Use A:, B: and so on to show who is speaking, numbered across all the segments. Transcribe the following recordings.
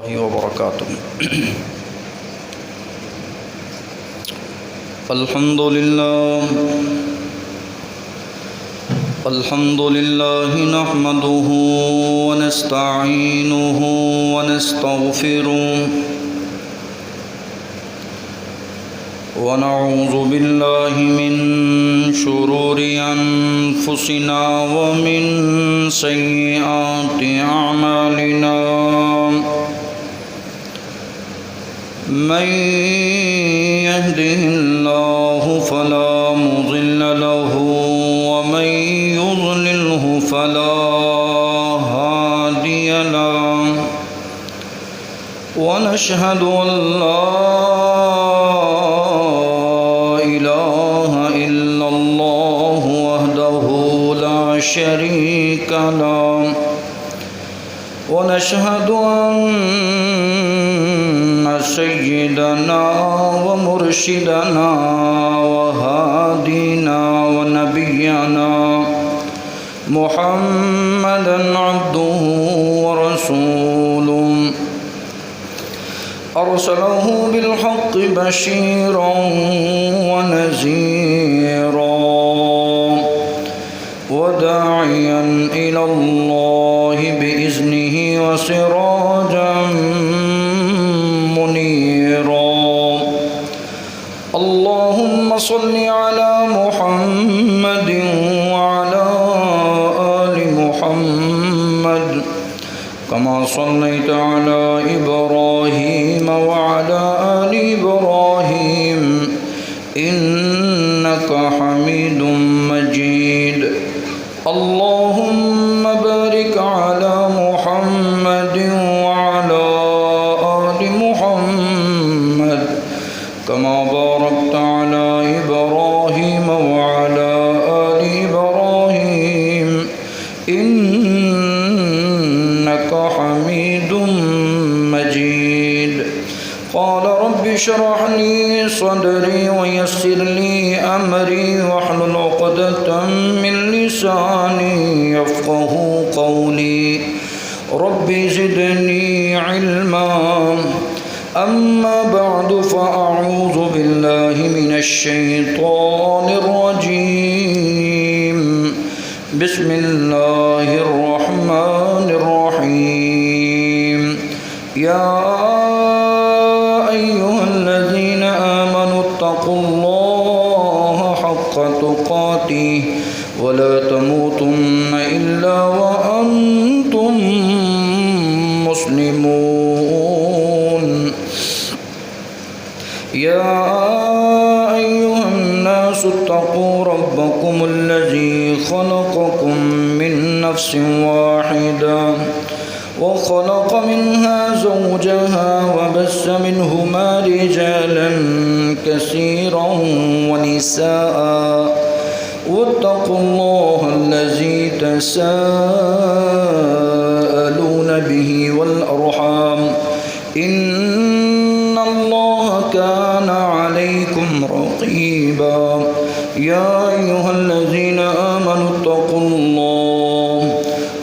A: وبركاته. الحمد لله نحمده ونستعينه ونستغفره ونعوذ بالله من شرور أنفسنا ومن سيئات أعمالنا. من يهده الله فلا مضل له ومن يضلله فلا هادي له. ونشهد أن لا إله إلا الله وحده لا شريك له. ونشهد أن سيدنا ومرشدنا وهادينا ونبينا محمدا عبده ورسوله أرسله بالحق بشيرا ونذيرا وداعيا إلى الله بإذنه وسراجا منيرا. اللهم صل على محمد وعلى آل محمد كما صليت على إبراهيم وعلى آل إبراهيم إنك حميد مجيد. اللهم بارك على محمد وعلى آل محمد كما باركت على إبراهيم وعلى آل إبراهيم إنك حميد مجيد. قال رب اشرح لي صدري ويسر لي أمري واحلل عقدة من لساني يفقه قولي. رب زدني علما. أما بعد فأعوذ بالله من الشيطان الرجيم. بسم الله الرحمن الرحيم. يا أيها الذين آمنوا اتقوا الله حق تقاته ولا تموتن إلا وأنتم مسلمون. يا أيها الناس اتقوا ربكم الذي خلقكم من نفس واحدة وخلق منها زوجها وبث منهما رجالا كثيرا ونساء واتقوا الله الذي تساءلون به والأرحام إن الله كان عليكم رقيبا. يا أيها الذين آمنوا اتقوا الله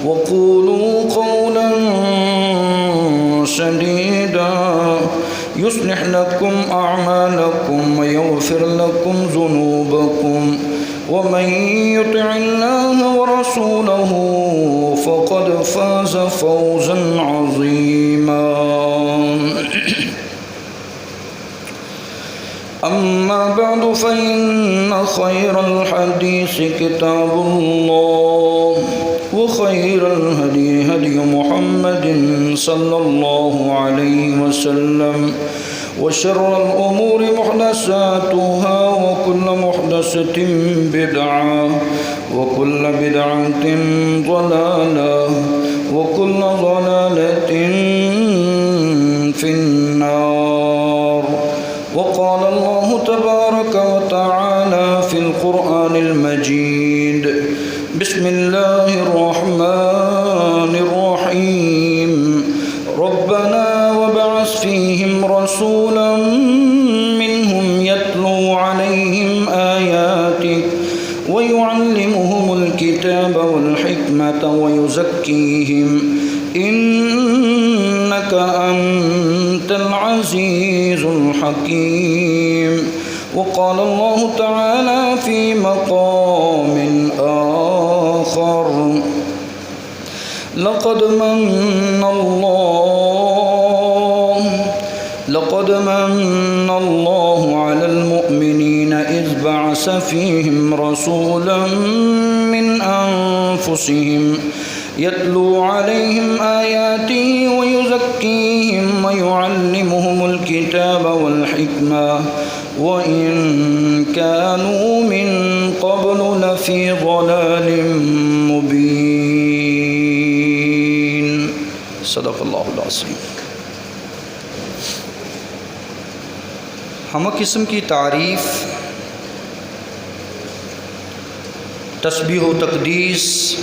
A: وقولوا قولا سديدا يصلح لكم أعمالكم ويغفر لكم ذنوبكم ومن يطع الله ورسوله فقد فاز فوزا عظيما. أما بعد فإن خير الحديث كتاب الله وخير الهدي هدي محمد صلى الله عليه وسلم وشر الأمور محدثاتها وكل محدثة بدعة وكل بدعة ضلالة وكل ضلالة في النار. وقال الله تبارك وتعالى في القرآن المجيد. بسم الله الرحمن الرحيم. ربنا وابعث فيهم رسولا منهم يتلو عليهم آياتك ويعلمهم الكتاب والحكمة ويزكيهم إنك أنت العزيز الحكيم. وقال الله تعالى في مقام آخر: لقد من الله على المؤمنين إذ بعث فيهم رسولا من أنفسهم يتلو عليهم آياته ويزكيهم ويعلمهم الكتاب والحكمة وإن كانوا من قبل لفي ضلال مبين. صدق اللہ العظیم. ہمہ قسم کی تعریف، تسبیح و تقدیس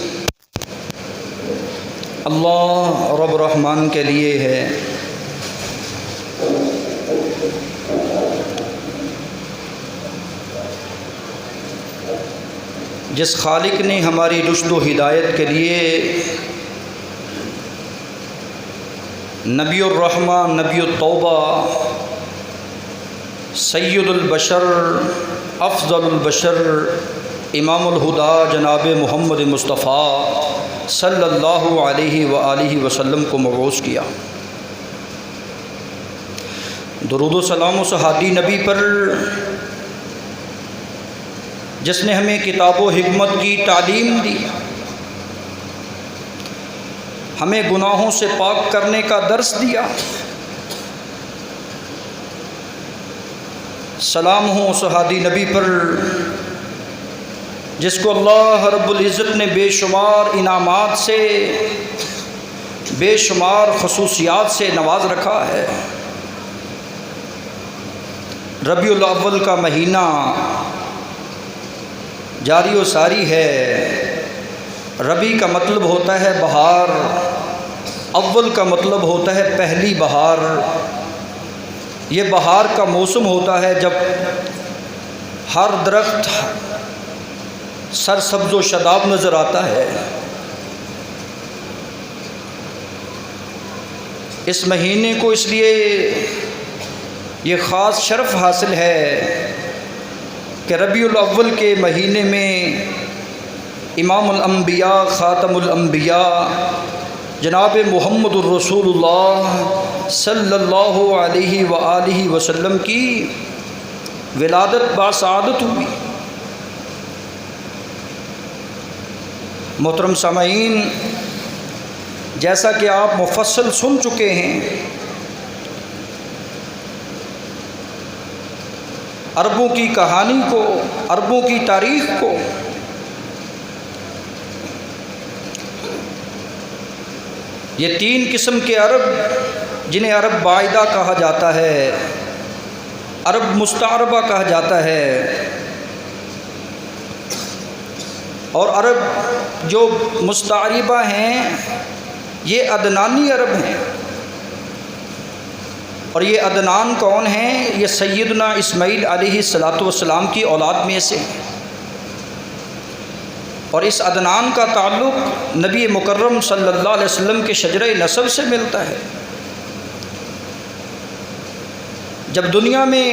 A: اللہ رب رحمان کے لیے ہے. جس خالق نے ہماری رشد و ہدایت کے لیے نبی الرحمہ، نبی التوبہ، سید البشر، افضل البشر، امام الہدا جناب محمد مصطفیٰ صلی اللہ علیہ وآلہ وسلم کو مبعوث کیا. درود و سلام اس ہادی نبی پر جس نے ہمیں کتاب و حکمت کی تعلیم دی، ہمیں گناہوں سے پاک کرنے کا درس دیا. سلام ہو اس ہادی نبی پر جس کو اللہ رب العزت نے بے شمار انعامات سے، بے شمار خصوصیات سے نواز رکھا ہے. ربیع الاول کا مہینہ جاری و ساری ہے. ربیع کا مطلب ہوتا ہے بہار، اول کا مطلب ہوتا ہے پہلی بہار. یہ بہار کا موسم ہوتا ہے جب ہر درخت سرسبز و شاداب نظر آتا ہے. اس مہینے کو اس لیے یہ خاص شرف حاصل ہے کہ ربیع الاول کے مہینے میں امام الانبیاء، خاتم الانبیاء جناب محمد الرسول اللہ صلی اللہ علیہ وآلہ وسلم کی ولادت باسعادت ہوئی. محترم سامعین، جیسا کہ آپ مفصل سن چکے ہیں، عربوں کی کہانی کو، عربوں کی تاریخ کو یہ تین قسم کے عرب جنہیں عرب باعدہ کہا جاتا ہے، عرب مستعربہ کہا جاتا ہے، اور عرب جو مستعربہ ہیں یہ عدنانی عرب ہیں. اور یہ عدنان کون ہیں؟ یہ سیدنا اسماعیل علیہ السلام کی اولاد میں سے ہیں. اور اس عدنان کا تعلق نبی مکرم صلی اللہ علیہ وسلم کے شجرہ نسب سے ملتا ہے. جب دنیا میں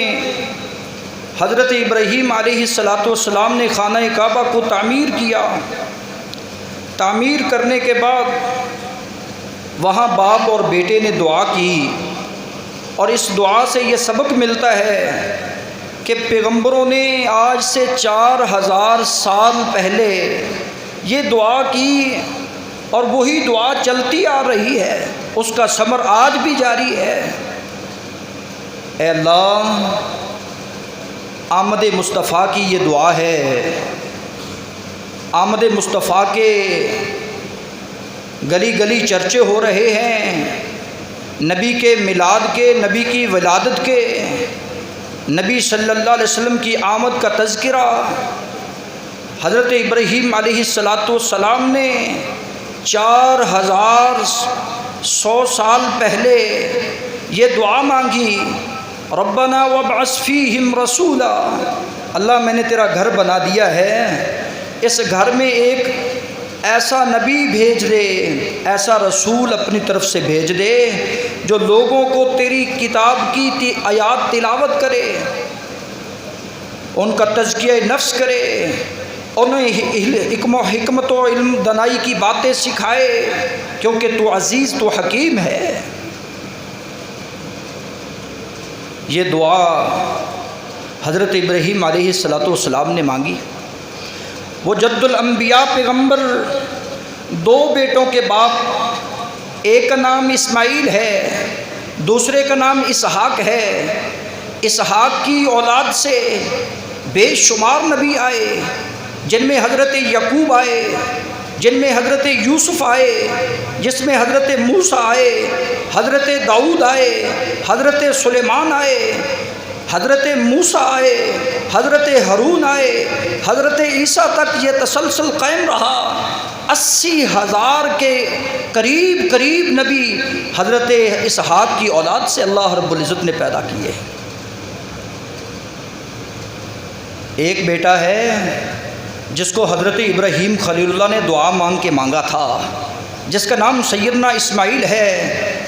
A: حضرت ابراہیم علیہ السلام نے خانہ کعبہ کو تعمیر کیا، تعمیر کرنے کے بعد وہاں باپ اور بیٹے نے دعا کی، اور اس دعا سے یہ سبق ملتا ہے کہ پیغمبروں نے آج سے 4000 سال پہلے یہ دعا کی اور وہی دعا چلتی آ رہی ہے، اس کا ثمر آج بھی جاری ہے. اے اللہ، آمد مصطفیٰ کی یہ دعا ہے. آمد مصطفیٰ کے گلی گلی چرچے ہو رہے ہیں، نبی کے میلاد کے، نبی کی ولادت کے، نبی صلی اللہ علیہ وسلم کی آمد کا تذکرہ. حضرت ابراہیم علیہ السلام نے 4100 سال پہلے یہ دعا مانگی، ربنا وابعث فیہم رسولا. اللہ، میں نے تیرا گھر بنا دیا ہے، اس گھر میں ایک ایسا نبی بھیج دے، ایسا رسول اپنی طرف سے بھیج دے جو لوگوں کو تیری کتاب کی آیات تلاوت کرے، ان کا تزکیہ نفس کرے، انہیں حکمت و علم دانائی کی باتیں سکھائے، کیونکہ تو عزیز تو حکیم ہے۔ یہ دعا حضرت ابراہیم علیہ السلام نے مانگی۔ وہ جد الانبیاء پیغمبر، دو بیٹوں کے باپ، ایک کا نام اسماعیل ہے، دوسرے کا نام اسحاق ہے۔ اسحاق کی اولاد سے بے شمار نبی آئے، جن میں حضرت یعقوب آئے، جن میں حضرت یوسف آئے، جس میں حضرت موسیٰ آئے، حضرت داؤد آئے، حضرت سلیمان آئے، حضرت موسیٰ آئے، حضرت ہارون آئے، حضرت عیسیٰ تک یہ تسلسل قائم رہا۔ 80,000 کے قریب نبی حضرت اسحاق کی اولاد سے اللہ رب العزت نے پیدا کیے۔ ایک بیٹا ہے جس کو حضرت ابراہیم خلیل اللہ نے دعا مانگ کے مانگا تھا، جس کا نام سیدنا اسماعیل ہے،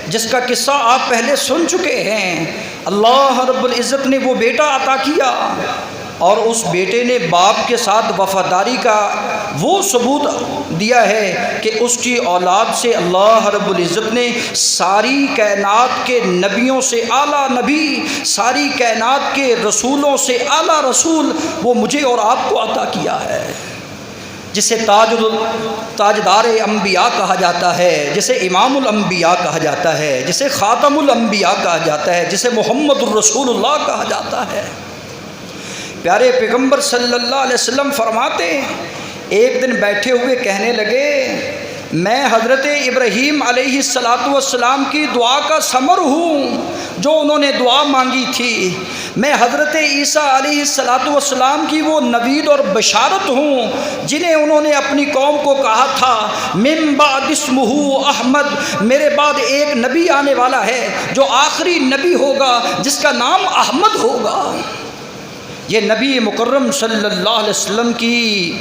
A: جس کا قصہ آپ پہلے سن چکے ہیں۔ اللہ رب العزت نے وہ بیٹا عطا کیا، اور اس بیٹے نے باپ کے ساتھ وفاداری کا وہ ثبوت دیا ہے کہ اس کی اولاد سے اللہ رب العزت نے ساری کائنات کے نبیوں سے اعلیٰ نبی، ساری کائنات کے رسولوں سے اعلیٰ رسول وہ مجھے اور آپ کو عطا کیا ہے، جسے تاجدار انبیاء کہا جاتا ہے، جسے امام الانبیاء کہا جاتا ہے، جسے خاتم الانبیاء کہا جاتا ہے، جسے محمد الرسول اللہ کہا جاتا ہے۔ پیارے پیغمبر صلی اللہ علیہ وسلم فرماتے ہیں، ایک دن بیٹھے ہوئے کہنے لگے، میں حضرت ابراہیم علیہ السلام کی دعا کا ثمر ہوں جو انہوں نے دعا مانگی تھی، میں حضرت عیسیٰ علیہ السلام کی وہ نوید اور بشارت ہوں جنہیں انہوں نے اپنی قوم کو کہا تھا من بعد اسمہ احمد، میرے بعد ایک نبی آنے والا ہے جو آخری نبی ہوگا جس کا نام احمد ہوگا۔ یہ نبی مکرم صلی اللہ علیہ وسلم کی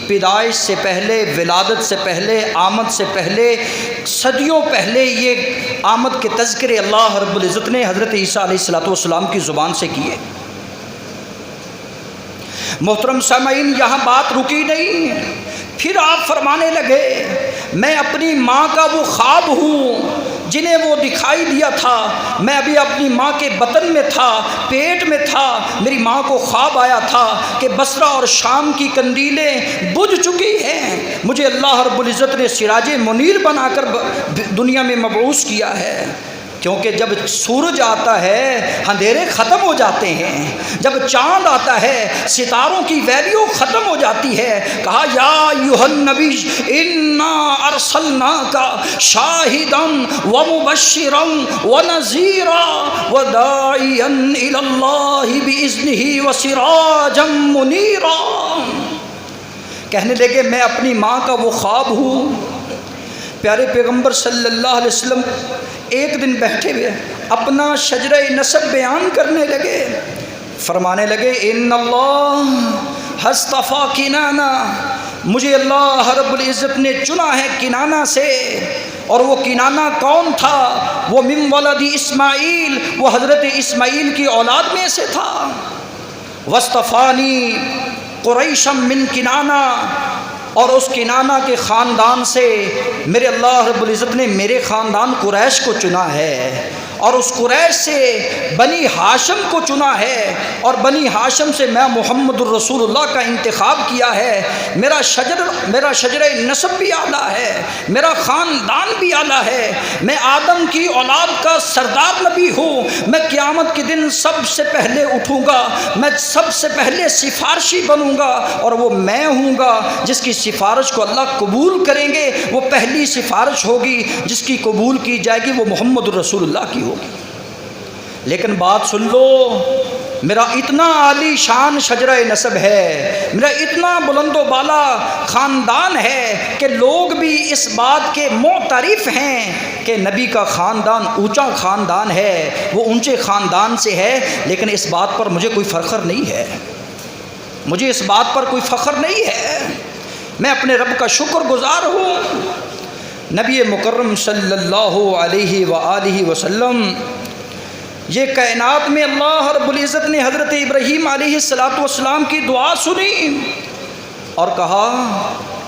A: پیدائش سے پہلے، ولادت سے پہلے، آمد سے پہلے، صدیوں پہلے یہ آمد کے تذکرے اللہ رب العزت نے حضرت عیسیٰ علیہ السلام کی زبان سے کیے۔ محترم سامعین، یہاں بات رکی نہیں، پھر آپ فرمانے لگے، میں اپنی ماں کا وہ خواب ہوں جنہیں وہ دکھائی دیا تھا، میں ابھی اپنی ماں کے بطن میں تھا، پیٹ میں تھا، میری ماں کو خواب آیا تھا کہ بصرہ اور شام کی قندیلیں بجھ چکی ہیں، مجھے اللہ رب العزت نے سراج منیر بنا کر دنیا میں مبعوث کیا ہے، کیونکہ جب سورج آتا ہے اندھیرے ختم ہو جاتے ہیں، جب چاند آتا ہے ستاروں کی ویلیو ختم ہو جاتی ہے۔ کہا یا ایھا النبی انا ارسلناک شاہدا ومبشرا ونذیرا وداعیا الی اللہ باذنہ وسراجا منیرا۔ کہنے لگے میں اپنی ماں کا وہ خواب ہوں۔ پیارے پیغمبر صلی اللہ علیہ وسلم ایک دن بیٹھے ہوئے اپنا شجرہ نسب بیان کرنے لگے، فرمانے لگے ان اللہ اصطفیٰ کنانہ، مجھے اللہ رب العزت نے چنا ہے کنانہ سے، اور وہ کنانہ کون تھا؟ وہ من ولد اسماعیل، وہ حضرت اسماعیل کی اولاد میں سے تھا۔ واصطفانی قریشا من کنانہ، اور اس کنانہ کے خاندان سے میرے اللہ رب العزت نے میرے خاندان قریش کو چنا ہے، اور اس قریش سے بنی ہاشم کو چنا ہے، اور بنی ہاشم سے میں محمد الرسول اللہ کا انتخاب کیا ہے۔ میرا شجرہ نسب بھی اعلیٰ ہے، میرا خاندان بھی اعلیٰ ہے، میں آدم کی اولاد کا سردار نبی ہوں، میں قیامت کے دن سب سے پہلے اٹھوں گا، میں سب سے پہلے سفارشی بنوں گا، اور وہ میں ہوں گا جس کی سفارش کو اللہ قبول کریں گے۔ وہ پہلی سفارش ہوگی جس کی قبول کی جائے گی، وہ محمد الرسول اللہ کی ہوگی۔ لیکن بات سن لو، میرا اتنا عالی شان شجرہ نسب ہے، میرا اتنا بلند و بالا خاندان ہے کہ لوگ بھی اس بات کے معترف ہیں کہ نبی کا خاندان اونچا خاندان ہے، وہ اونچے خاندان سے ہے، لیکن اس بات پر مجھے کوئی فخر نہیں ہے، مجھے اس بات پر کوئی فخر نہیں ہے۔ میں اپنے رب کا شکر گزار ہوں۔ نبی مکرم صلی اللہ علیہ وآلہ وسلم، یہ کائنات میں اللہ رب العزت نے حضرت ابراہیم علیہ السلام کی دعا سنی اور کہا،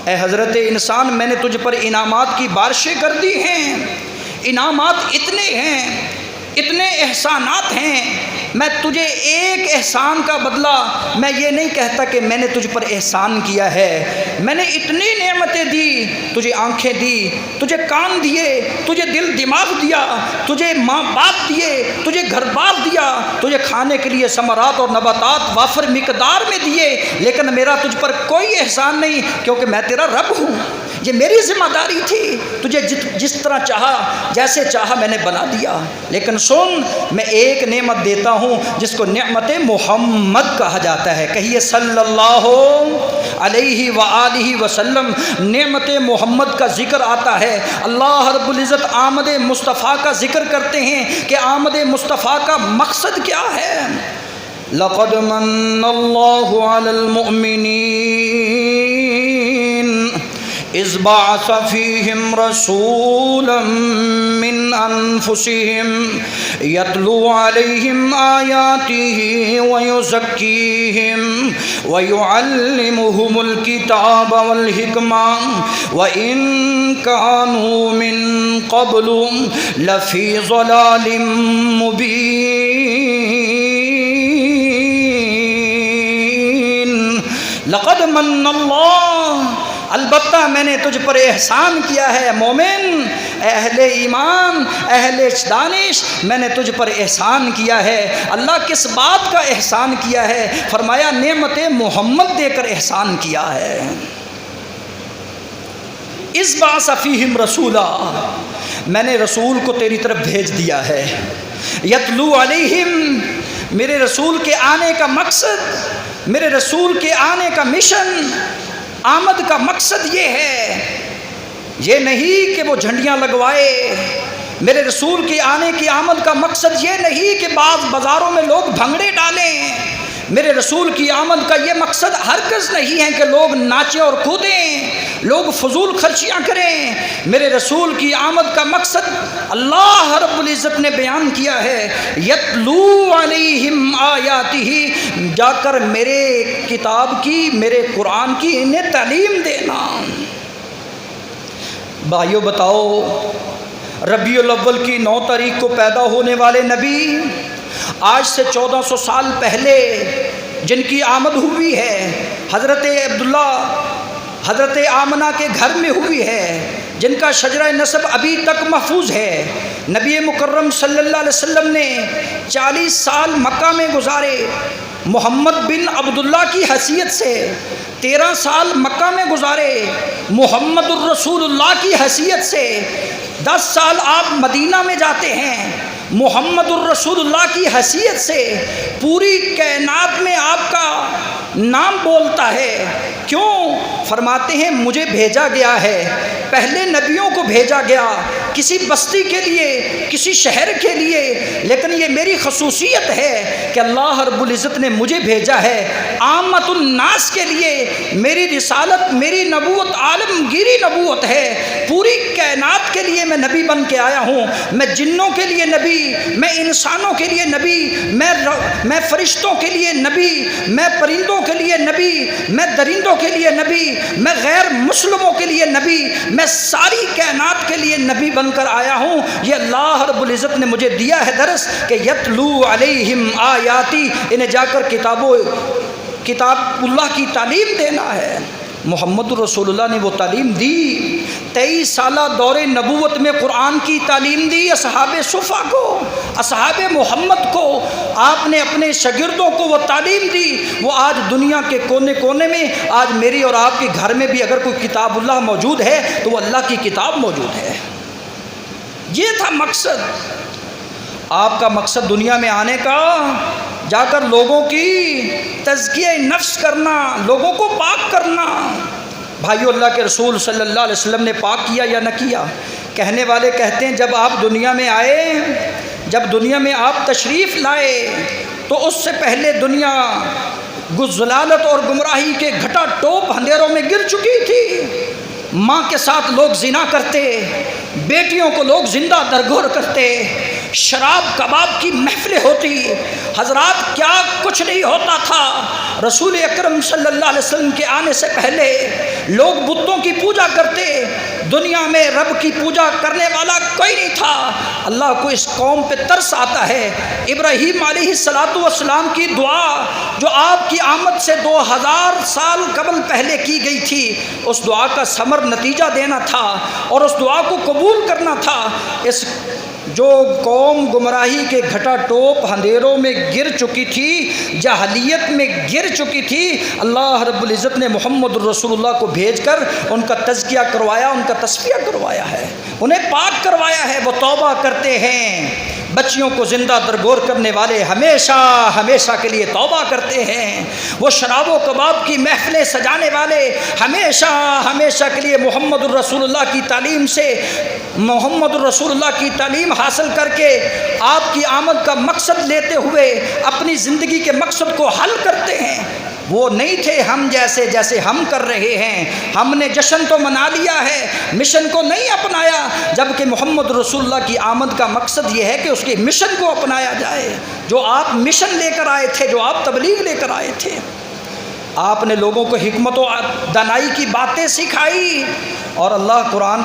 A: اے حضرت انسان، میں نے تجھ پر انعامات کی بارشیں کر دی ہیں، انعامات اتنے ہیں، اتنے احسانات ہیں، میں تجھے ایک احسان کا بدلہ میں یہ نہیں کہتا کہ میں نے تجھ پر احسان کیا ہے، میں نے اتنی نعمتیں دی، تجھے آنکھیں دی، تجھے کان دیے، تجھے دل دماغ دیا، تجھے ماں باپ دیے، تجھے گھر بار دیا، تجھے کھانے کے لیے ثمرات اور نباتات وافر مقدار میں دیے، لیکن میرا تجھ پر کوئی احسان نہیں، کیونکہ میں تیرا رب ہوں۔ یہ میری ذمہ داری تھی، تجھے جس طرح چاہا، جیسے چاہا میں نے بنا دیا، لیکن سن، میں ایک نعمت دیتا ہوں جس کو نعمت محمد کہا جاتا ہے۔ کہیے صلی اللہ علیہ وآلہ وسلم۔ نعمت محمد کا ذکر آتا ہے، اللہ رب العزت آمد مصطفیٰ کا ذکر کرتے ہیں کہ آمد مصطفیٰ کا مقصد کیا ہے۔ لقد من اللہ علی المؤمنین اذ بعث فیہم رسولا من انفسہم یتلو علیہم آیاتہ ویزکیہم ویعلمہم الکتاب والحکمہ وإن کانوا من قبل لفی ضلال مبین۔ لقد من اللہ، البتہ میں نے تجھ پر احسان کیا ہے مومن، اہل ایمان، اہل دانش، میں نے تجھ پر احسان کیا ہے۔ اللہ کس بات کا احسان کیا ہے؟ فرمایا نعمت محمد دے کر احسان کیا ہے۔ اذ بعث فیہم رسولا، میں نے رسول کو تیری طرف بھیج دیا ہے۔ یتلو علیہم، میرے رسول کے آنے کا مقصد، میرے رسول کے آنے کا مشن، آمد کا مقصد یہ ہے، یہ نہیں کہ وہ جھنڈیاں لگوائے۔ میرے رسول کے آنے کی آمد کا مقصد یہ نہیں کہ بعض بازاروں میں لوگ بھنگڑے ڈالیں۔ میرے رسول کی آمد کا یہ مقصد ہرگز نہیں ہے کہ لوگ ناچیں اور کودیں، لوگ فضول خرچیاں کریں۔ میرے رسول کی آمد کا مقصد اللہ رب العزت نے بیان کیا ہے، یتلو علیہم آیاتہ، جا کر میرے کتاب کی، میرے قرآن کی انہیں تعلیم دینا۔ بھائیو بتاؤ، ربیع الاول کی 9 تاریخ کو پیدا ہونے والے نبی آج سے 1400 سال پہلے جن کی آمد ہوئی ہے، حضرت عبداللہ، حضرت آمنہ کے گھر میں ہوئی ہے، جن کا شجرہ نسب ابھی تک محفوظ ہے۔ نبی مکرم صلی اللہ علیہ وسلم نے 40 سال مکہ میں گزارے محمد بن عبداللہ کی حیثیت سے، 13 سال مکہ میں گزارے محمد الرسول اللہ کی حیثیت سے، 10 سال آپ مدینہ میں جاتے ہیں محمد الرسول اللہ کی حیثیت سے۔ پوری کائنات میں آپ کا نام بولتا ہے، کیوں؟ فرماتے ہیں مجھے بھیجا گیا ہے۔ پہلے نبیوں کو بھیجا گیا کسی بستی کے لیے، کسی شہر کے لیے، لیکن یہ میری خصوصیت ہے کہ اللہ رب العزت نے مجھے بھیجا ہے عامت الناس کے لیے۔ میری رسالت، میری نبوت عالمگیری نبوت ہے، پوری کائنات کے لیے میں نبی بن کے آیا ہوں۔ میں جنوں کے لیے نبی، میں انسانوں کے لیے نبی، میں فرشتوں کے لیے نبی، میں پرندوں کے لیے نبی، میں درندوں کے لیے نبی، میں غیر مسلموں کے لیے نبی، میں ساری کائنات کے لیے نبی بن کر آیا ہوں۔ یہ اللہ رب العزت نے مجھے دیا ہے درس کہ یتلو علیہم آیاتی، انہیں جا کر کتاب اللہ کی تعلیم دینا ہے۔ محمد رسول اللہ نے وہ تعلیم دی۔ 23 سالہ دور نبوت میں قرآن کی تعلیم دی اصحاب صفا کو، اصحاب محمد کو۔ آپ نے اپنے شاگردوں کو وہ تعلیم دی۔ وہ آج دنیا کے کونے کونے میں، آج میری اور آپ کے گھر میں بھی اگر کوئی کتاب اللہ موجود ہے تو وہ اللہ کی کتاب موجود ہے۔ یہ تھا مقصد، آپ کا مقصد دنیا میں آنے کا، جا کر لوگوں کی تزکیہ نفس کرنا، لوگوں کو پاک کرنا۔ بھائیو، اللہ کے رسول صلی اللہ علیہ وسلم نے پاک کیا یا نہ کیا؟ کہنے والے کہتے ہیں جب آپ دنیا میں آئے، جب دنیا میں آپ تشریف لائے تو اس سے پہلے دنیا ضلالت اور گمراہی کے گھٹا ٹوپ اندھیروں میں گر چکی تھی۔ ماں کے ساتھ لوگ زنا کرتے، بیٹیوں کو لوگ زندہ درگور کرتے، شراب کباب کی محفلیں ہوتی، حضرات کیا کچھ نہیں ہوتا تھا۔ رسول اکرم صلی اللہ علیہ وسلم کے آنے سے پہلے لوگ بتوں کی پوجا کرتے، دنیا میں رب کی پوجا کرنے والا کوئی نہیں تھا۔ اللہ کو اس قوم پہ ترس آتا ہے۔ ابراہیم علیہ السلام کی دعا جو آپ کی آمد سے 2000 سال قبل پہلے کی گئی تھی، اس دعا کا ثمر نتیجہ دینا تھا اور اس دعا کو قبول کرنا تھا۔ اس جو قوم گمراہی کے گھٹا ٹوپ اندھیروں میں گر چکی تھی، جاہلیت میں گر چکی تھی، اللہ رب العزت نے محمد الرسول اللہ کو بھیج کر ان کا تزکیہ کروایا، ان کا تصفیہ کروایا ہے، انہیں پاک کروایا ہے۔ وہ توبہ کرتے ہیں، بچیوں کو زندہ درگور کرنے والے ہمیشہ ہمیشہ کے لیے توبہ کرتے ہیں۔ وہ شراب و کباب کی محفلیں سجانے والے ہمیشہ ہمیشہ کے لیے محمد الرسول اللہ کی تعلیم سے، محمد الرسول اللہ کی تعلیم حاصل کر کے آپ کی آمد کا مقصد لیتے ہوئے اپنی زندگی کے مقصد کو حل کرتے ہیں۔ وہ نہیں تھے ہم جیسے ہم کر رہے ہیں۔ ہم نے جشن تو منا لیا ہے، مشن کو نہیں اپنایا، جبکہ محمد رسول اللہ کی آمد کا مقصد یہ ہے کہ اس کے مشن کو اپنایا جائے۔ جو آپ مشن لے کر آئے تھے، جو آپ تبلیغ لے کر آئے تھے، آپ نے لوگوں کو حکمت و دانائی کی باتیں سکھائی، اور اللہ قرآن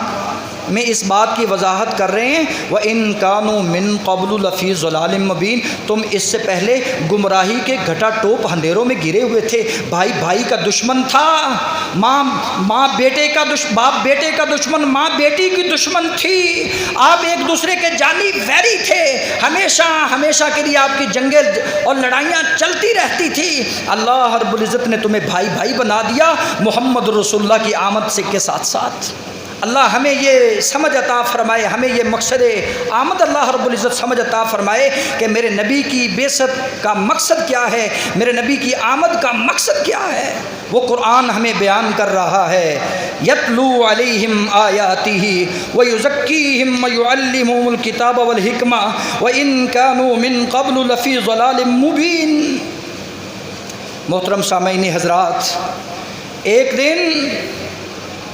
A: میں اس بات کی وضاحت کر رہے ہیں وَإِن كَانُوا مِن قَبْلُ لَفِي ضَلَالٍ مُبِينٍ، تم اس سے پہلے گمراہی کے گھٹا ٹوپ اندھیروں میں گرے ہوئے تھے۔ بھائی بھائی کا دشمن تھا، ماں بیٹے کا باپ بیٹے کا دشمن، ماں بیٹی کی دشمن تھی، آپ ایک دوسرے کے جانی ویری تھے، ہمیشہ ہمیشہ کے لیے آپ کی جنگیں اور لڑائیاں چلتی رہتی تھی۔ اللہ رب العزت نے تمہیں بھائی بھائی بنا دیا محمد رسول اللہ کی آمد سے کے ساتھ ساتھ۔ اللہ ہمیں یہ سمجھ عطا فرمائے، ہمیں یہ مقصد آمد اللہ رب العزت سمجھ عطا فرمائے کہ میرے نبی کی بعثت کا مقصد کیا ہے، میرے نبی کی آمد کا مقصد کیا ہے۔ وہ قرآن ہمیں بیان کر رہا ہے، یتلو علیہم آیاتہ ویزکیہم ویعلمہم الکتاب والحکمہ وإن كانوا من قبل لفی ضلال مبین۔ محترم سامعین حضرات، ایک دن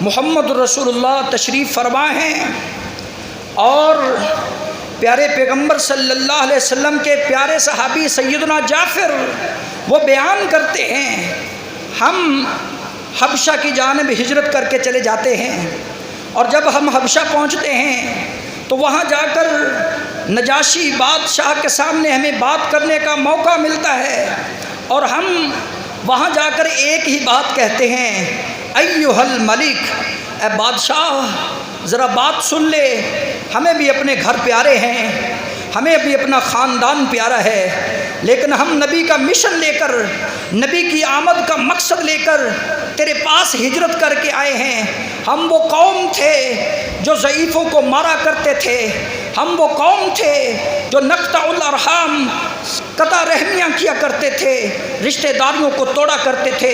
A: محمد رسول اللہ تشریف فرما ہیں اور پیارے پیغمبر صلی اللہ علیہ وسلم کے پیارے صحابی سیدنا جعفر وہ بیان کرتے ہیں، ہم حبشہ کی جانب ہجرت کر کے چلے جاتے ہیں، اور جب ہم حبشہ پہنچتے ہیں تو وہاں جا کر نجاشی بادشاہ کے سامنے ہمیں بات کرنے کا موقع ملتا ہے، اور ہم وہاں جا کر ایک ہی بات کہتے ہیں، ایھا الملک، اے بادشاہ ذرا بات سن لے، ہمیں بھی اپنے گھر پیارے ہیں، ہمیں بھی اپنا خاندان پیارا ہے، لیکن ہم نبی کا مشن لے کر، نبی کی آمد کا مقصد لے کر تیرے پاس ہجرت کر کے آئے ہیں۔ ہم وہ قوم تھے جو ضعیفوں کو مارا کرتے تھے، ہم وہ قوم تھے جو نقطع الارحام، قطع رحمیاں کیا کرتے تھے، رشتہ داریوں کو توڑا کرتے تھے،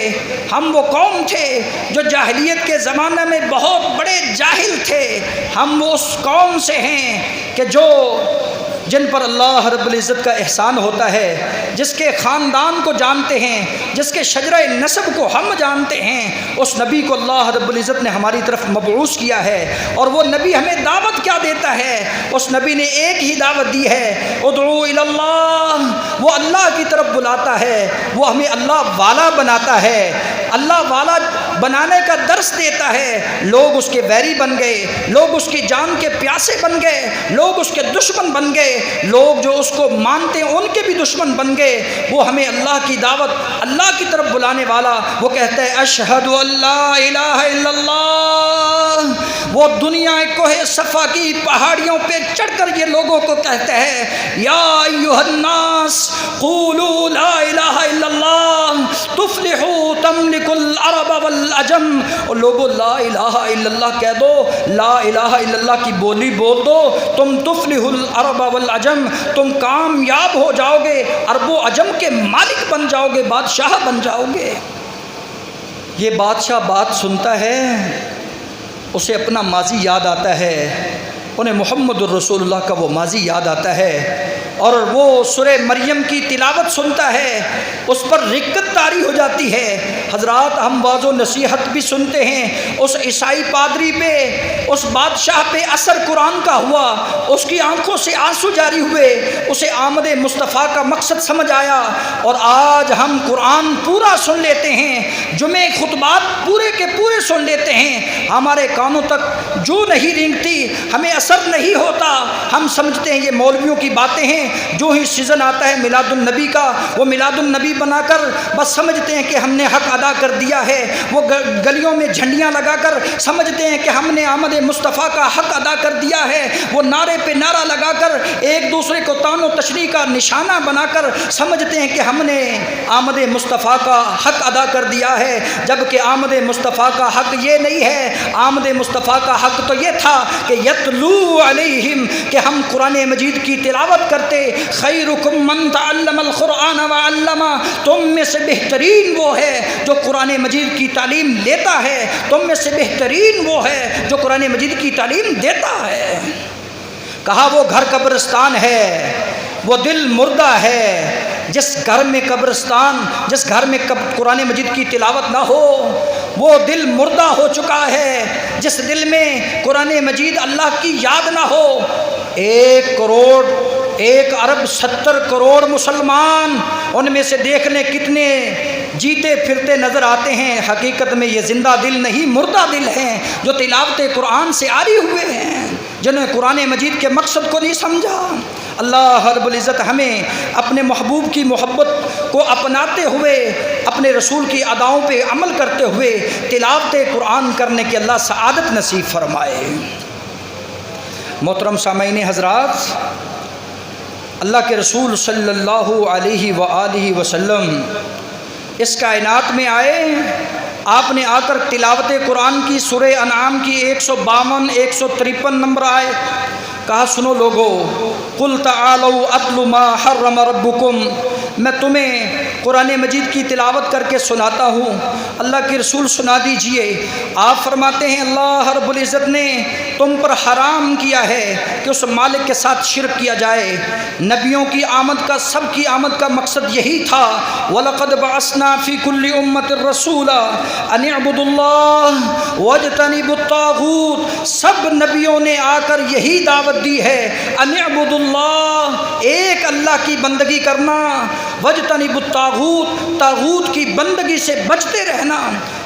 A: ہم وہ قوم تھے جو جاہلیت کے زمانے میں بہت بڑے جاہل تھے، ہم وہ اس قوم سے ہیں کہ جن پر اللہ رب العزت کا احسان ہوتا ہے، جس کے خاندان کو جانتے ہیں، جس کے شجرہ نسب کو ہم جانتے ہیں، اس نبی کو اللہ رب العزت نے ہماری طرف مبعوث کیا ہے، اور وہ نبی ہمیں دعوت کیا دیتا ہے؟ اس نبی نے ایک ہی دعوت دی ہے، ادعو الی اللہ، وہ اللہ کی طرف بلاتا ہے، وہ ہمیں اللہ والا بناتا ہے، اللہ والا بنانے کا درس دیتا ہے۔ لوگ اس کے ویری بن گئے، لوگ اس کی جان کے پیاسے بن گئے، لوگ اس کے دشمن بن گئے، لوگ جو اس کو مانتے ہیں ان کے بھی دشمن بن گئے۔ وہ ہمیں اللہ کی دعوت، اللہ کی طرف بلانے والا، وہ کہتا ہے اشہد ان لا الہ الا اللہ۔ وہ دنیا کوہ صفا کی پہاڑیوں پہ چڑھ کر یہ لوگوں کو کہتا ہے یا ایھا الناس قولوا لا الہ الا اللہ تفلحوا تملک العرب والعجم۔ اور لوگوں لا الہ الا اللہ کہہ دو، لا الہ الا اللہ کی بولی بول دو، تم تفلح العرب والعجم، تم کامیاب ہو جاؤ گے، عرب و عجم کے مالک بن جاؤ گے، بادشاہ بن جاؤ گے۔ یہ بادشاہ بات سنتا ہے، اسے اپنا ماضی یاد آتا ہے، انہیں محمد الرسول اللہ کا وہ ماضی یاد آتا ہے اور وہ سورہ مریم کی تلاوت سنتا ہے، اس پر رقت طاری ہو جاتی ہے۔ حضرات ہم واعظ و نصیحت بھی سنتے ہیں، اس عیسائی پادری پہ، اس بادشاہ پہ اثر قرآن کا ہوا، اس کی آنکھوں سے آنسو جاری ہوئے، اسے آمد مصطفیٰ کا مقصد سمجھ آیا، اور آج ہم قرآن پورا سن لیتے ہیں، جمعہ خطبات پورے کے پورے سن لیتے ہیں، ہمارے کانوں تک جو نہیں رینگتی، ہمیں اثر نہیں ہوتا، ہم سمجھتے ہیں یہ مولویوں کی باتیں ہیں۔ جو ہی سیزن آتا ہے میلاد النبی کا، وہ میلاد النبی بنا کر بس سمجھتے ہیں کہ ہم نے حق ادا کر دیا ہے، وہ گلیوں میں جھنڈیاں لگا کر سمجھتے ہیں کہ ہم نے آمد مصطفیٰ کا حق ادا کر دیا ہے، وہ نعرے پہ نعرہ لگا کر ایک دوسرے کو تان و تشریح کا نشانہ بنا کر سمجھتے ہیں کہ ہم نے آمد مصطفیٰ کا حق ادا کر دیا ہے، جبکہ آمد مصطفیٰ کا حق یہ نہیں ہے۔ آمد مصطفیٰ کا حق تو یہ تھا کہ یتلو علیہم، کہ ہم قرآن مجید کی تلاوت کرتے۔ خیرکم من تعلم القرآن وعلمہ، تم میں سے بہترین وہ ہے جو قرآن مجید کی تعلیم لیتا ہے، تم میں سے بہترین وہ ہے جو قرآن مجید کی تعلیم دیتا ہے۔ کہا وہ گھر قبرستان ہے، وہ دل مردہ ہے، جس گھر میں قبرستان، جس گھر میں قرآن مجید کی تلاوت نہ ہو وہ دل مردہ ہو چکا ہے، جس دل میں قرآن مجید اللہ کی یاد نہ ہو۔ 1,70 کروڑ مسلمان، ان میں سے دیکھ لیں کتنے جیتے پھرتے نظر آتے ہیں، حقیقت میں یہ زندہ دل نہیں مردہ دل ہیں، جو تلاوت قرآن سے عاری ہوئے ہیں، جنہوں نے قرآن مجید کے مقصد کو نہیں سمجھا۔ اللہ رب العزت ہمیں اپنے محبوب کی محبت کو اپناتے ہوئے، اپنے رسول کی اداؤں پہ عمل کرتے ہوئے تلاوت قرآن کرنے کی اللہ سعادت نصیب فرمائے۔ محترم سامعین حضرات، اللہ کے رسول صلی اللہ علیہ وآلہ وسلم اس کائنات میں آئے، آپ نے آ کر تلاوت قرآن کی سورہ انعام کی 152 153 نمبر آئے، کہا سنو لوگو، قل تعالوا اتل ما حرم ربکم، میں تمہیں قرآن مجید کی تلاوت کر کے سناتا ہوں، اللہ کے رسول سنا دیجئے۔ آپ فرماتے ہیں اللہ رب العزت نے تم پر حرام کیا ہے کہ اس مالک کے ساتھ شرک کیا جائے۔ نبیوں کی آمد کا، سب کی آمد کا مقصد یہی تھا، وَلَقَدْ بَعَثْنَا فِي كُلِّ أُمَّةٍ رَسُولًا أَنِ اعْبُدُوا اللَّهَ وَاجْتَنِبُوا الطَّاغُوتَ، سب نبیوں نے آ کر یہی دعوت دی ہے، أَنِ اعْبُدُوا اللَّهَ، ایک اللہ کی بندگی کرنا، وَاجْتَنِبُوا الطَّاغُوتَ، طاغوت کی بندگی سے بچتے رہنا۔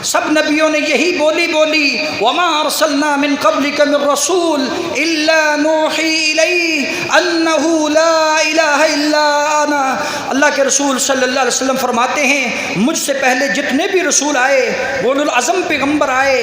A: سب نبیوں نے یہی بولی وَمَا أَرْسَلْنَا مِن قَبْلِكَ مِن رَّسُولٍ إِلَّا نُوحِي إِلَيْهِ أَنَّهُ لَا إِلَٰهَ إِلَّا أَنَا، اللہ کے رسول صلی اللہ علیہ وسلم فرماتے ہیں مجھ سے پہلے جتنے بھی رسول آئے، اولو العزم پیغمبر آئے،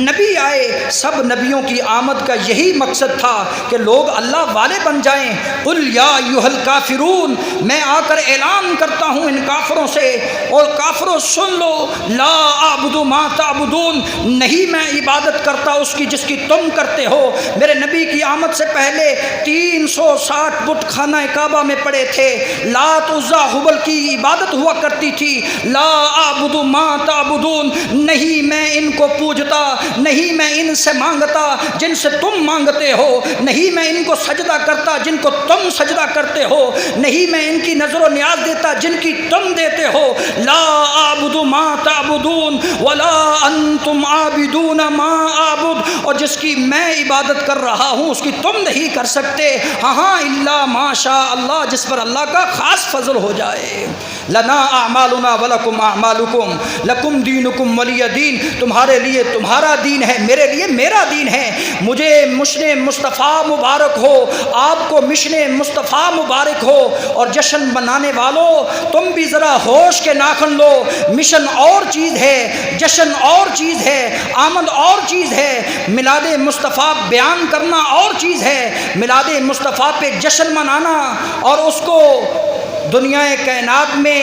A: نبی آئے، سب نبیوں کی آمد کا یہی مقصد تھا کہ لوگ اللہ والے بن جائیں۔ قُلْ يَا أَيُّهَا الْكَافِرُونَ، میں آ کر اعلان کرتا ہوں ان کافروں سے، اور کافروں سن لو، لا اعبد ما تعبدون، نہیں میں عبادت کرتا اس کی جس کی تم کرتے ہو۔ میرے نبی کی آمد سے پہلے 360 بت خانہ کعبہ میں پڑے تھے، لات عزا حبل کی عبادت ہوا کرتی تھی۔ لا اعبد ما تعبدون، نہیں میں ان کو پوجتا، نہیں میں ان سے مانگتا جن سے تم مانگتے ہو، نہیں میں ان کو سجدہ کرتا جن کو تم سجدہ کرتے ہو، نہیں میں ان کی نظر و نیاز دیتا جن کی تم دیتے ہو۔ لا اعبد ما تعبدون ولا انتم عابدون ما اعبد، اور جس کی میں عبادت کر رہا ہوں اس کی تم نہیں کر سکتے، ہاں الا ما شاء اللہ، جس پر اللہ کا خاص فضل ہو جائے۔ لنا اعمالنا ولکم اعمالکم لکم دینکم ولی دین، تمہارے لیے تمہارا دین ہے، میرے لیے میرا دین ہے۔ مجھے مشن مصطفیٰ مبارک ہو، آپ کو مشن مصطفیٰ مبارک ہو، اور جشن منانے والوں تم بھی ذرا ہوش کے ناخن لو، مشن اور چیز ہے، جشن اور چیز ہے، آمد اور چیز ہے، میلاد مصطفیٰ بیان کرنا اور چیز ہے، میلاد مصطفیٰ پہ جشن منانا اور اس کو دنیا کائنات میں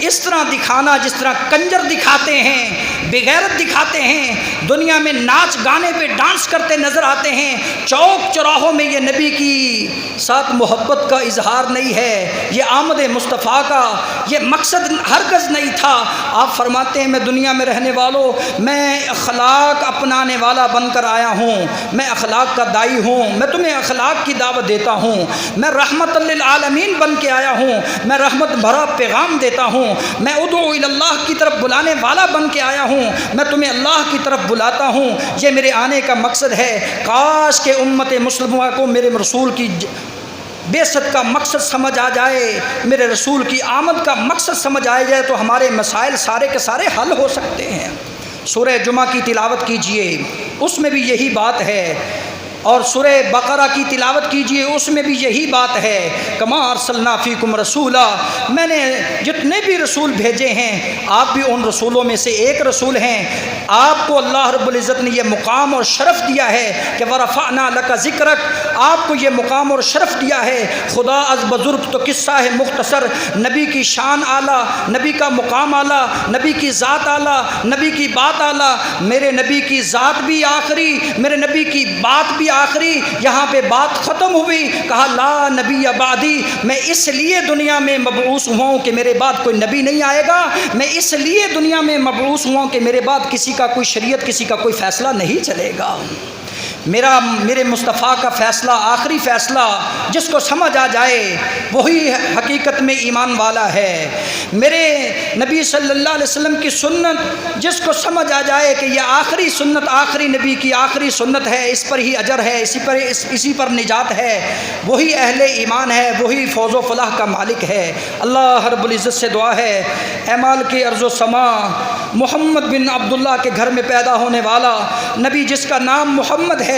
A: اس طرح دکھانا جس طرح کنجر دکھاتے ہیں، بغیرت دکھاتے ہیں، دنیا میں ناچ گانے پہ ڈانس کرتے نظر آتے ہیں، چوک چوراہوں میں یہ نبی کی ساتھ محبت کا اظہار نہیں ہے، یہ آمد مصطفیٰ کا یہ مقصد ہرگز نہیں تھا۔ آپ فرماتے ہیں میں دنیا میں رہنے والوں، میں اخلاق اپنانے والا بن کر آیا ہوں، میں اخلاق کا دائی ہوں، میں تمہیں اخلاق کی دعوت دیتا ہوں، میں رحمت للعالمین بن کے آیا ہوں، میں رحمت بھرا پیغام دیتا ہوں، میں ادعو الی اللہ کی طرف بلانے والا بن کے آیا ہوں، میں تمہیں اللہ کی طرف بلاتا ہوں۔ یہ میرے آنے کا مقصد ہے۔ کاش کہ امت مسلمہ کو میرے رسول کی بعثت کا مقصد سمجھ آ جائے، میرے رسول کی آمد کا مقصد سمجھ آ جائے تو ہمارے مسائل سارے کے سارے حل ہو سکتے ہیں۔ سورہ جمعہ کی تلاوت کیجئے، اس میں بھی یہی بات ہے، اور سورہ بقرہ کی تلاوت کیجئے، اس میں بھی یہی بات ہے، کما ارسلنا فیکم رسولا، میں نے جتنے بھی رسول بھیجے ہیں آپ بھی ان رسولوں میں سے ایک رسول ہیں۔ آپ کو اللہ رب العزت نے یہ مقام اور شرف دیا ہے کہ ورفعنا لک ذکرک، آپ کو یہ مقام اور شرف دیا ہے۔ خدا از بزرگ تو قصہ ہے مختصر، نبی کی شان اعلیٰ، نبی کا مقام اعلیٰ، نبی کی ذات اعلیٰ، نبی کی بات اعلیٰ، میرے نبی کی ذات بھی آخری، میرے نبی کی بات بھی آخری۔ یہاں پہ بات ختم ہوئی، کہا لا نبی بعدی، میں اس لیے دنیا میں مبعوث ہوا ہوں کہ میرے بعد کوئی نبی نہیں آئے گا، میں اس لیے دنیا میں مبعوث ہوا ہوں کہ میرے بعد کسی کا کوئی شریعت، کسی کا کوئی فیصلہ نہیں چلے گا۔ میرے مصطفیٰ کا فیصلہ آخری فیصلہ، جس کو سمجھ آ جائے وہی حقیقت میں ایمان والا ہے۔ میرے نبی صلی اللہ علیہ وسلم کی سنت، جس کو سمجھ آ جائے کہ یہ آخری سنت آخری نبی کی آخری سنت ہے، اس پر ہی اجر ہے، اسی پر نجات ہے، وہی اہل ایمان ہے، وہی فوز و فلاح کا مالک ہے۔ اللہ رب العزت سے دعا ہے، اے مالک ارض و سما، محمد بن عبداللہ کے گھر میں پیدا ہونے والا نبی، جس کا نام محمد ہے،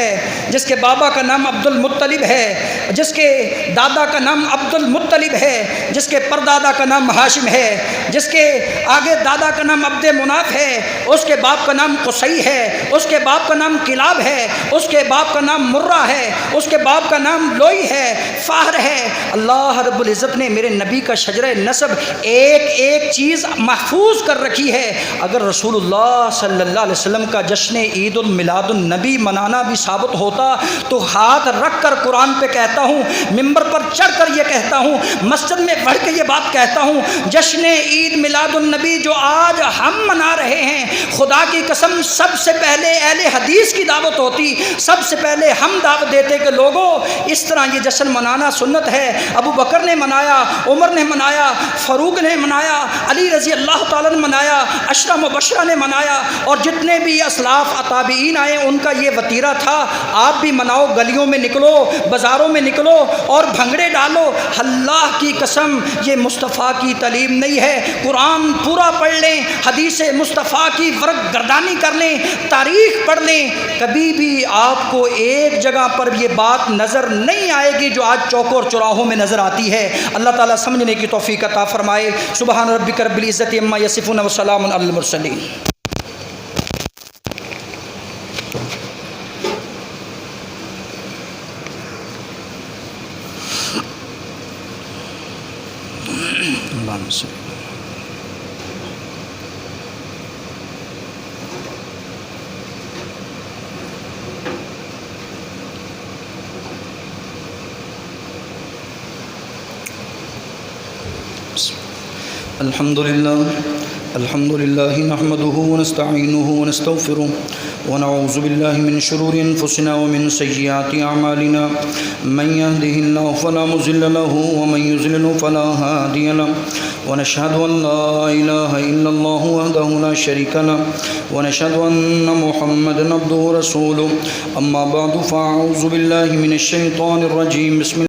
A: جس کے بابا کا نام عبد المطلب ہے، جس کے دادا کا نام عبد المطلب ہے، جس کے پردادا کا نام ہاشم ہے، جس کے آگے دادا کا نام عبد مناف ہے، اس کے باپ کا نام قصی ہے، اس کے باپ کا نام کلاب ہے، اس کے باپ کا نام مرہ ہے، اس کے باپ کا نام لوئی ہے، فہر ہے۔ اللہ رب العزت نے میرے نبی کا شجرہ نسب ایک ایک چیز محفوظ کر رکھی ہے۔ اگر رسول اللہ صلی اللہ علیہ وسلم کا جشن عید المیلاد النبی منانا بھی ثابت ہوتا تو ہاتھ رکھ کر قرآن پہ کہتا ہوں، ممبر پر چڑھ کر یہ کہتا ہوں، مسجد میں بڑھ کے یہ بات کہتا ہوں، جشن عید میلاد النبی جو آج ہم منا رہے ہیں، خدا کی قسم سب سے پہلے اہل حدیث کی دعوت ہوتی، سب سے پہلے ہم دعوت دیتے کہ لوگوں اس طرح یہ جشن منانا سنت ہے۔ ابو بکر نے منایا، عمر نے منایا، فاروق نے منایا، علی رضی اللہ تعالیٰ نے منایا، عشرہ مبشرہ نے منایا، اور جتنے بھی اسلاف تابعین آئے ان کا یہ وطیرہ تھا۔ آپ بھی مناؤ، گلیوں میں نکلو، بازاروں میں نکلو اور بھنگڑے ڈالو۔ اللہ کی قسم یہ مصطفیٰ کی تعلیم نہیں ہے۔ قرآن پورا پڑھ لیں، حدیث مصطفیٰ کی ورق گردانی کر لیں، تاریخ پڑھ لیں، کبھی بھی آپ کو ایک جگہ پر یہ بات نظر نہیں آئے گی جو آج چوکوں اور چوراہوں میں نظر آتی ہے۔ اللہ تعالیٰ سمجھنے کی توفیق عطا فرمائے۔ سبحان ربک رب العزت عما یصفون وسلام علی المرسلین۔ الحمد لله نحمده ونستعينه ونستغفره ونعوذ بالله من شرور أنفسنا ومن سيئات أعمالنا، من يهده الله فلا مضل له ومن يضلل فلا هادي له، ونشهد أن لا إله إلا الله وحده لا شريك له، ونشهد أن محمدا عبده ورسوله، أما بعد فأعوذ بالله من الشيطان الرجيم، بسم